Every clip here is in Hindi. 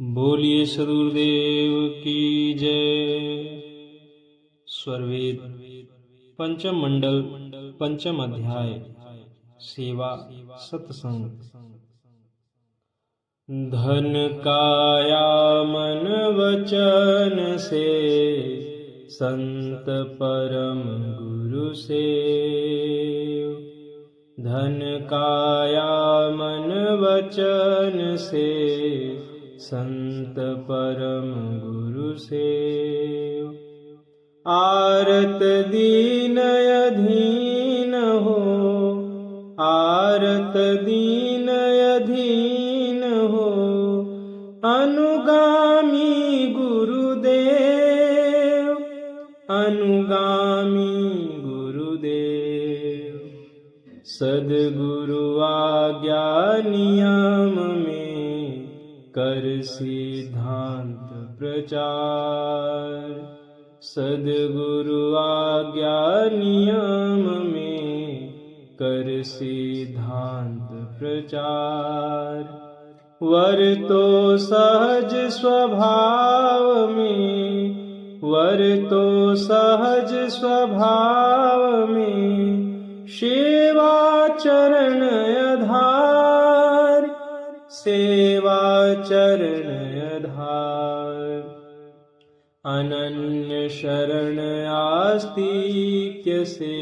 बोलिए सदगुरुदेव की जय। स्वरवेद पंचम मंडल पंचम अध्याय सेवा सत्संग। धन काया मन वचन से संत परम गुरु से। धन काया मन वचन से संत परम गुरु से। आरत दीन अधीन हो, आरत दीन अधीन हो, अनुगामी गुरुदेव, अनुगामी गुरुदेव। सद्गुरु आज्ञा नियम में कर सिद्धांत प्रचार। सद्गुरु आज्ञा नियम में कर सिद्धांत प्रचार। वर तो सहज स्वभाव में, वर तो सहज स्वभाव में, सेवा चरण आधार, सेवा चरण आधार। अनन्य शरण आस्तिक्य से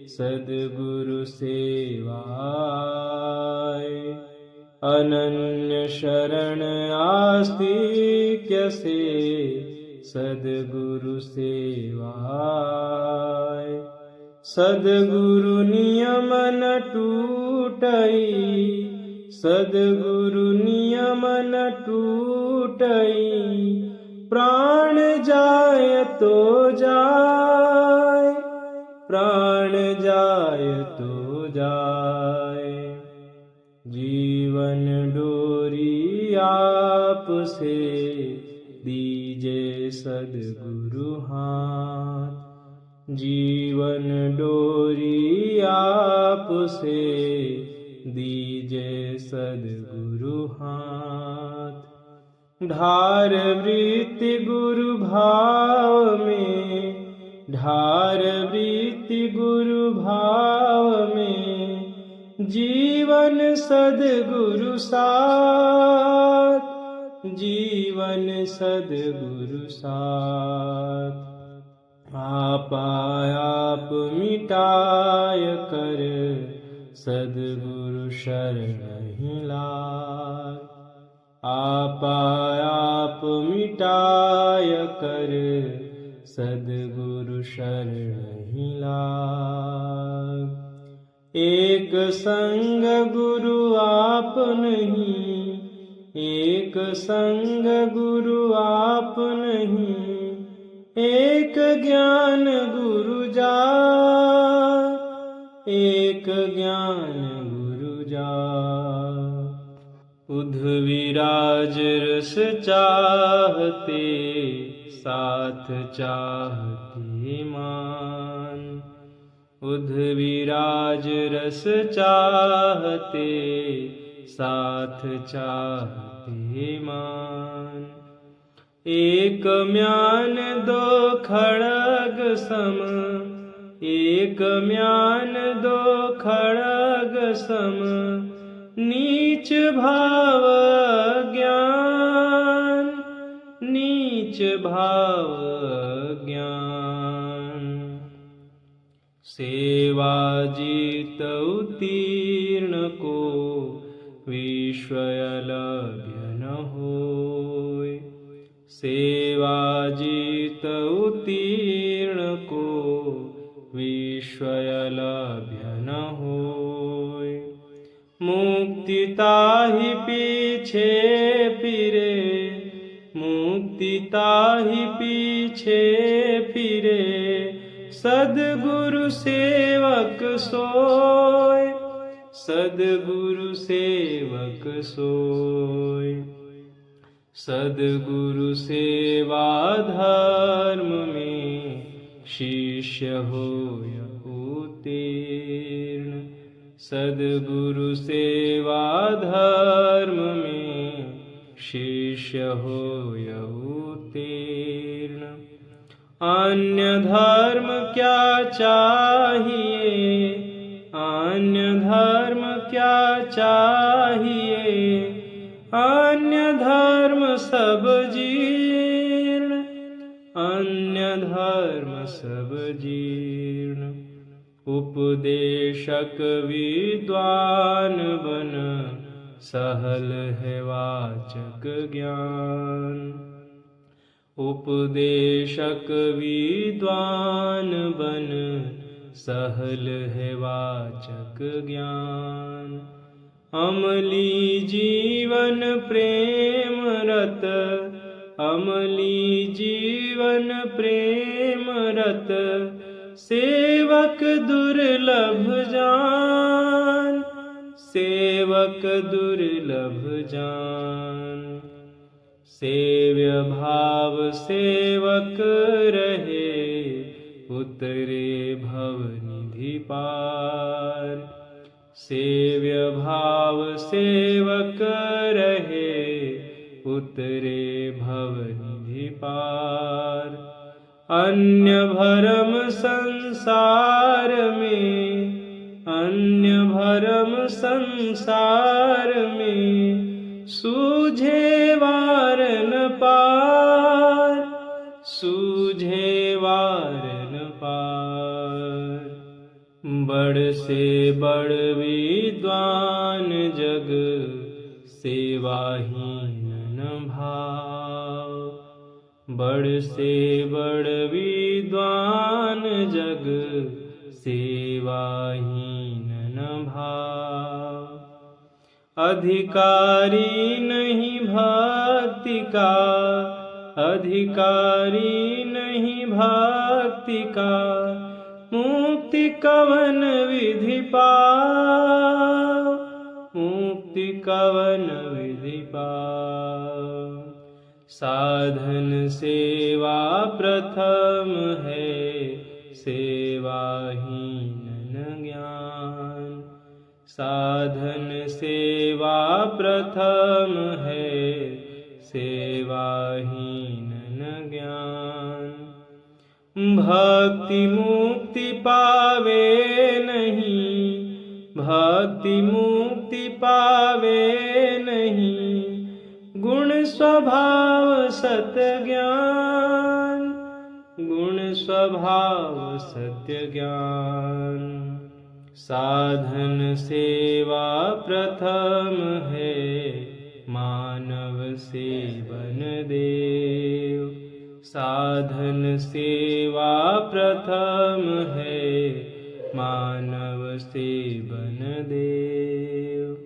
सद्गुरु सेवाय। अनन्य शरण आस्तिक्य से सद्गुरु सेवाय। सद्गुरु नियम न टूटई, सद्गुरु नियम न टूटई। प्राण जाय तो जाय, प्राण जाय तो जाय। जीवन डोरी आप से दीजे सद्गुरु हाथ। जीवन डोरी आप से दीजे सद्गुरु हाथ। ढार वृत्ति गुरु भाव में, ढार वृत्ति गुरु भाव में, जीवन सद्गुरु साथ, जीवन सद्गुरु साथ। आप मिटाय कर सद्गुरु शरण लाय। आप मिटाय कर सद्गुरु शरण लाय। एक संग गुरु आप नहीं, एक संग गुरु आप नहीं, एक ज्ञान गुरु जा, एक ज्ञान गुरु जा। उध विराज रस चाहते साथ चाहते मान। उध विराज रस चाहते साथ चाहते मान। एक म्यान दो खड़ग सम, एक म्यान दो खड़ग सम। नीच भाव ज्ञान, नीच भाव ज्ञान। सेवा जीत उत्तीर्ण को विश्वलभ्य न होय। सेवा जीत उत्तीर्ण को विश्वलभ्य न होय। मुक्ति ताहि पीछे फिरे, मुक्ति ताहि पीछे फिरे। सद्गुरु सेवक सोय, सद्गुरु सेवक सोय। सद्गुरु सेवा धर्म में शिष्य होय उत्तीर्ण। सद्गुरु सेवा धर्म में शिष्य होय उत्तीर्ण। अन्य धर्म क्या चाहिए, अन्य धर्म क्या चाहिए, अन्य धर्म सब जीर्ण, अन्य धर्म सब जीर्ण। उपदेशक विद्वान बन, सहल है वाचक ज्ञान। उपदेशक विद्वान बन, सहल है वाचक ज्ञान। अमली जीवन प्रेम रत, अमली जीवन प्रेम रत, सेवक दुर्लभ जान, सेवक दुर्लभ जान। सेव्य भाव सेवक रहे, उतरे भव निधि पार। सेव्य भाव सेवक रहे, उतरे भव निधि पार। अन्य भरम संसार में, अन्य भरम संसार में, सूझे वार न पार, सूझे वार न पार। बड़ से बड़ विद्वान जग, सेवाहीन न भाव। बड़ से बड़ विद्वान जग, सेवाहीन न भाव। अधिकारी नहीं भक्ति का, अधिकारी नहीं भक्ति का, मुक्ति कवन विधि पाव, मुक्ति कवन विधि पाव। साधन सेवा प्रथम है, सेवाहीन न ज्ञान। साधन सेवा प्रथम है, सेवाहीन न ज्ञान। भक्ति मुक्ति पावे नहीं, भक्ति मुक्ति पावे नहीं, गुण स्वभाव सत्य ज्ञान, गुण स्वभाव सत्य ज्ञान। साधन सेवा प्रथम है, मानव सेवन देव। साधन सेवा प्रथम है, मानव सेवन देव।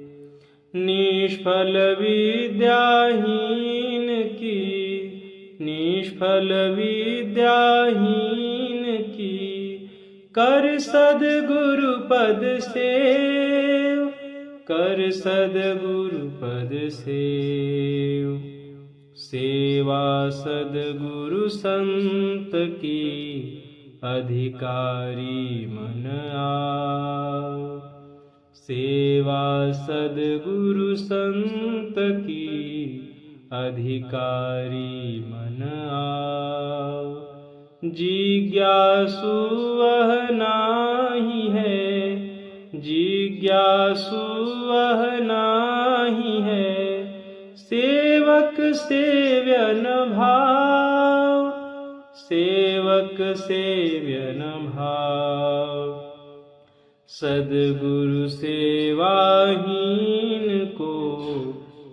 निष्फल विद्याहीन की, निष्फल विद्याहीन की, कर सद्गुरु पद सेव, कर सद्गुरु पद सेव। सेवा सद्गुरु संत की, अधिकारी मन आव। सेवा सद्गुरु संत की, अधिकारी मन आव। जिज्ञासु वह नाही है, जिज्ञासु वह नाही है, सेवक सेव्य न भाव, सेवक सेव्य न भाव। सद्गुरु सेवाहीन को,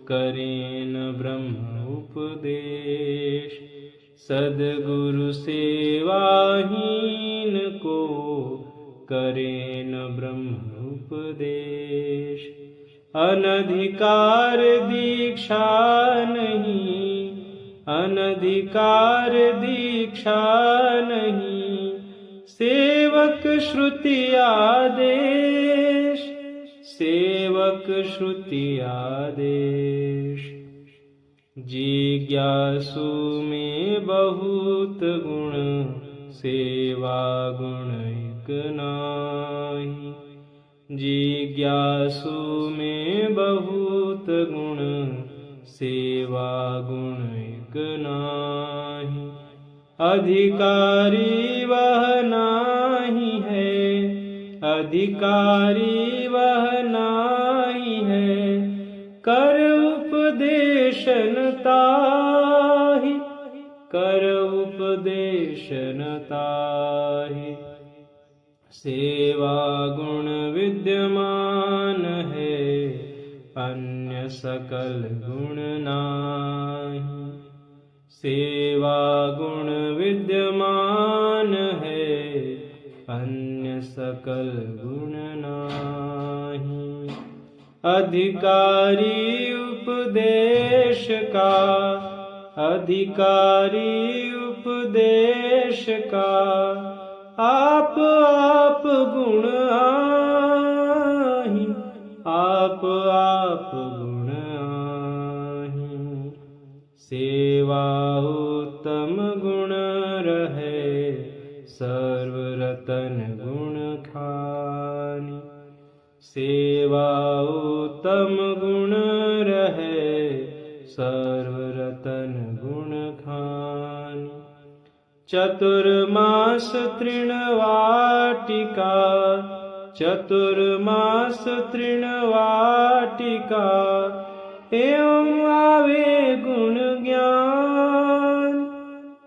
करें न ब्रह्म उपदेश। सद्गुरु सेवाहीन को, करें न ब्रह्म उपदेश। अनधिकार दीक्षा नहीं, अनधिकार दीक्षा नहीं, सेवक श्रुति आदेश, सेवक श्रुति आदेश। जिज्ञासु में बहुत गुण, सेवा गुण एक नाही। जिज्ञासु में बहुत गुण, सेवा गुण एक नाही। अधिकारी वह नाही है, अधिकारी वह नाही है, कर उपदेशन ताहि, कर उपदेशन ताहि। सेवा गुण विद्यमान है, अन्य सकल गुण नाही। सेवा गुण विद्यमान है, अन्य सकल गुण नाही। अधिकारी उपदेश का, अधिकारी उपदेश का, आप आप गुण आहि, आप आप गुण आहि। सेवा उत्तम गुण रहे, सर्व रतन गुण खानि। सेवा उत्तम गुण रहे, सर्व रतन गुण खानि। चतुर्मास तृणवाटिका, चतुर्मास तृणवाटिका, एवं आवे गुण ज्ञान,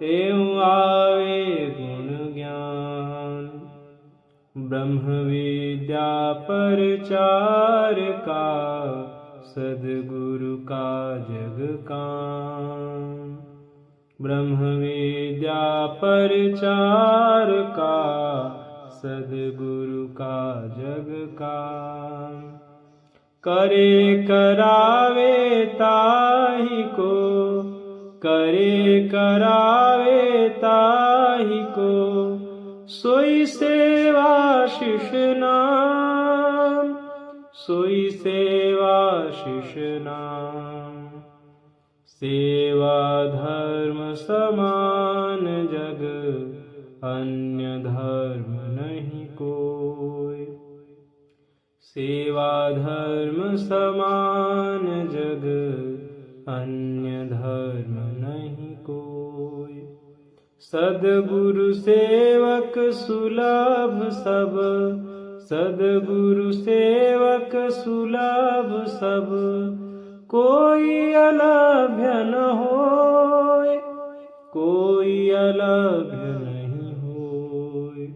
एवं आवे गुण ज्ञान। ब्रह्म विद्या परचार का, सद्गुरु का जग काम। ब्रह्म विद्या परचार का, सद्गुरु का जग काम। करे करावे ताहि को, करे करावे ताहि को, सोई सेवा शिष नाम, सोई सेवा शिष नाम। सेवा धर्म समान जग, अन्य धर्म नहीं कोई। सेवा धर्म समान जग, अन्य धर्म नहीं कोई। सद्गुरु सेवक सुलभ सब, सद्गुरु सेवक सुलभ सब, कोई अलभ्य न होय, कोई अलभ्य नहीं होय।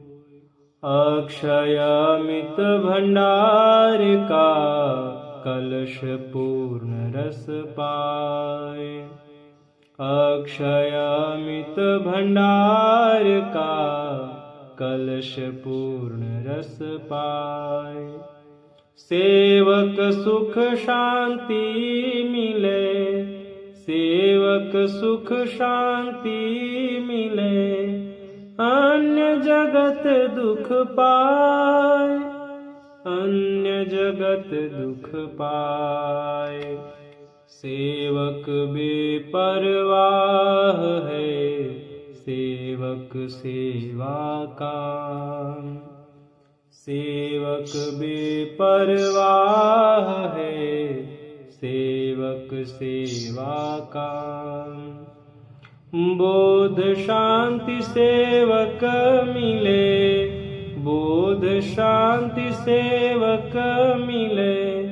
अक्षय अमित भंडार का, कलश पूर्ण रस पाए। अक्षय अमित भंडार का, कलश पूर्ण रस पाए। सेवक सुख शांति मिले, सेवक सुख शांति मिले, अन्य जगत दुख पाए, अन्य जगत दुख पाए। सेवक बेपरवाह है, सेवक सेवा काम। सेवक बेपरवाह है, सेवक सेवा काम। बोध शांति सेवक मिले, बोध शांति सेवक मिले,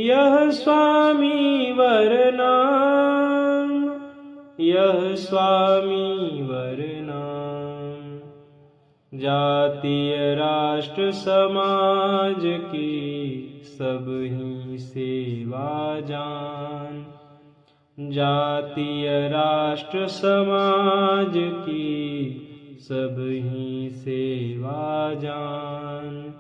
यह स्वामी वरनाम, यह स्वामी वरनाम। जातीय राष्ट्र समाज की सब ही सेवा जान, जातीय राष्ट्र समाज की सब ही सेवा जान।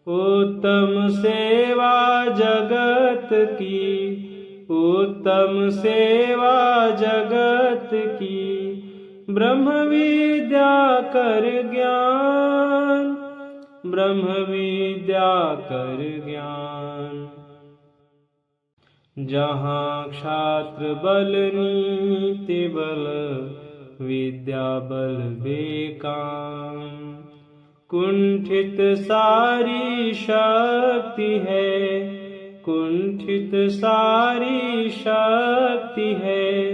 उत्तम सेवा जगत की, उत्तम सेवा जगत की, ब्रह्म विद्या कर ज्ञान, ब्रह्म विद्या कर ज्ञान। जहाँ क्षात्र बल नीति बल, विद्या बल बेकाम। कुंठित सारी शक्ति है, कुंठित सारी शक्ति है,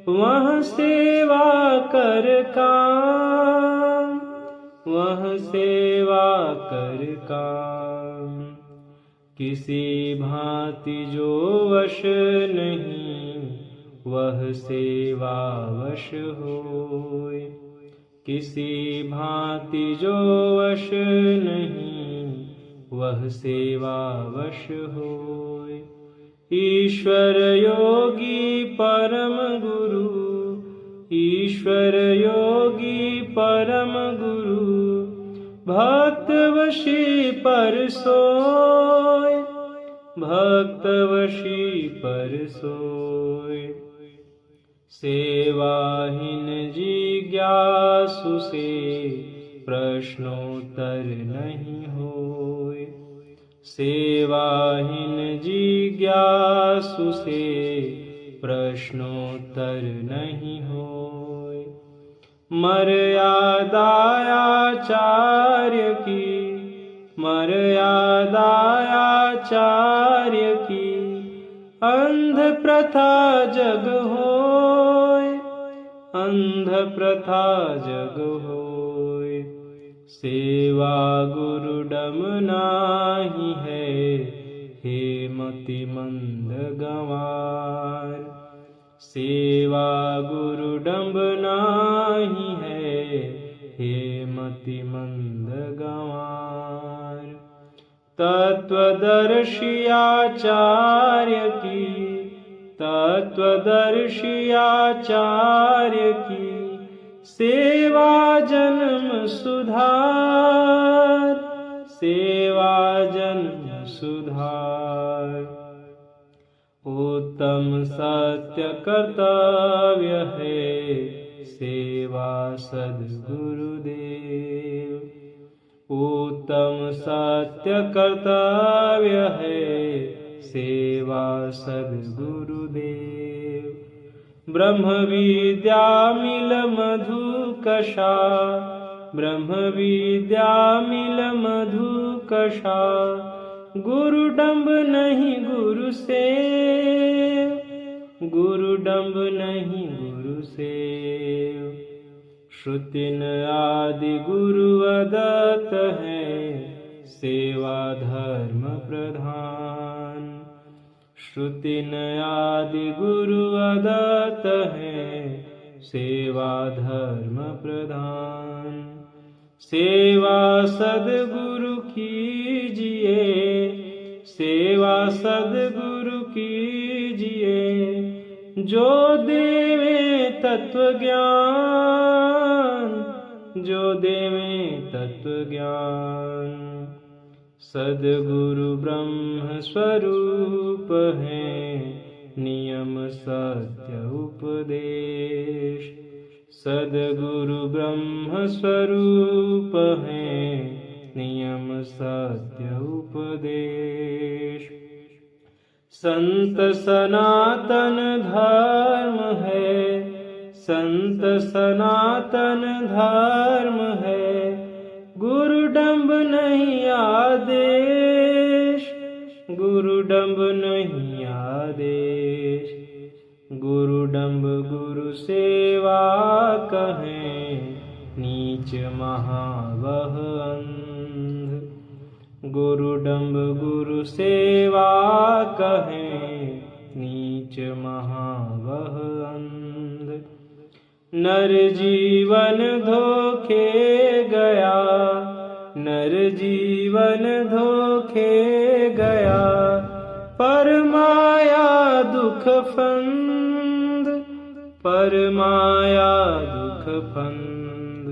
वह सेवा कर काम, वह सेवा कर काम। किसी भांति जो वश नहीं, वह सेवा वश होय। किसी भांति जो वश नहीं, वह सेवा वश होय। ईश्वर योगी परम गुरु, ईश्वर योगी परम गुरु, भक्त वशी पर सोय, भक्त वशी पर सोय। सेवाहीन जिज्ञासु से प्रश्नोत्तर नहीं होय। सेवाहीन जिज्ञासु से प्रश्नोत्तर नहीं होय। मर्यादा आचार्य की, मर्यादा आचार्य की, अंध प्रथा जग होय, अंध प्रथा जग होय। सेवा गुरुडम नाही है, हे मति मंद गंवार। सेवा गुरुडम नाही है, हे मति मंद गंवार। तत्वदर्शी आचार्य की, तत्वदर्शी आचार्य की, सेवा जन्म सुधार, सेवा जन्म सुधार। उत्तम सत्य कर्तव्य है, सेवा सद्गुरुदेव। उत्तम सत्य कर्तव्य है, सेवा सद्गुरुदेव। ब्रह्म विद्या मिल मधु कषा, ब्रह्म विद्या मिल मधु कषा। गुरुडम्ब नहीं गुरु से, गुरुडम्ब नहीं गुरु से। श्रुतिन आदि गुरु अदत्त है, सेवा धर्म प्रधान। श्रुतिन आदि गुरु अदत्त है, सेवा धर्म प्रधान। सेवा सद्गुरु कीजिए, सेवा सद्गुरु कीजिए। जो देवे तत्व ज्ञान, जो देवे तत्व ज्ञान। सद्गुरु ब्रह्म स्वरूप है, नियम सत्य उपदेश। सद्गुरु ब्रह्म स्वरूप है, नियम सत्य उपदेश। संत सनातन धर्म है, संत सनातन धर्म है। गुरुडम्ब नहीं आदेश, गुरुडम्ब नहीं आदेश। गुरुडम्ब गुरु सेवा कहें, नीच महावह अंध। गुरुडम्ब गुरु सेवा कहें, नीच महावह अंध। नर जीवन धोखे गया, नर जीवन धोखे गया। परमाया दुख फंद, परमाया दुख फंद।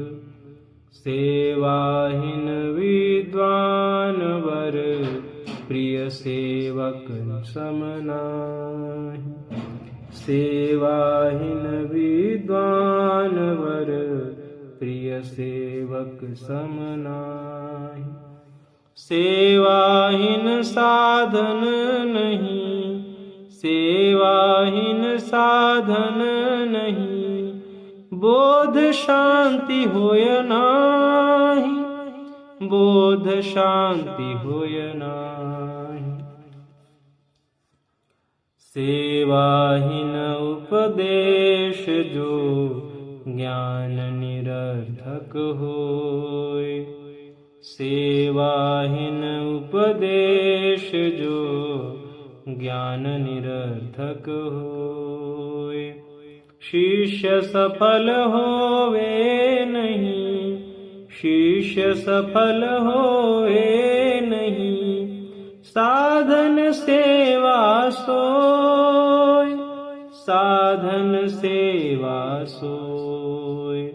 सेवाहीन विद्वान वर, प्रिय सेवक सम नाहि। सेवाहीन विद्वान वर, प्रिय सेवक सम नाहि। सेवाहीन साधन नहीं, सेवाहीन साधन नहीं। बोध शांति होय नाही, बोध शांति होय नाही। सेवाहीन उपदेश जो ज्ञान निरर्थक होय। सेवाहीन उपदेश जो ज्ञान निरर्थक होय। शिष्य सफल होवे नहीं, शिष्य सफल होवे नहीं, साधन सेवा सोय, साधन सेवा सोय।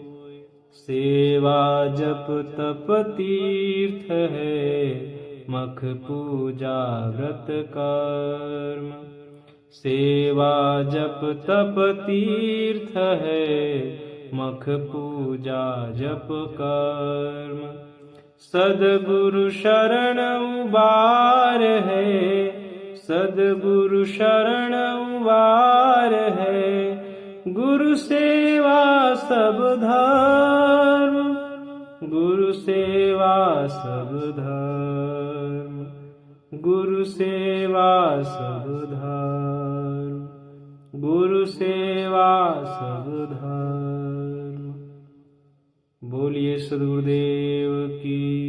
सेवा जप तप तीर्थ है, मख पूजा व्रत कर्म। सेवा जप तप तीर्थ है, मख पूजा जप कर्म। सद्गुरु शरण उबार है, सद्गुरु शरण उबार है। गुरु सेवा सब धर्म, गुरु सेवा सब धर्म, गुरु सेवा सब धर्म, गुरु सेवा सब धर्म। बोलिए सद्गुरुदेव की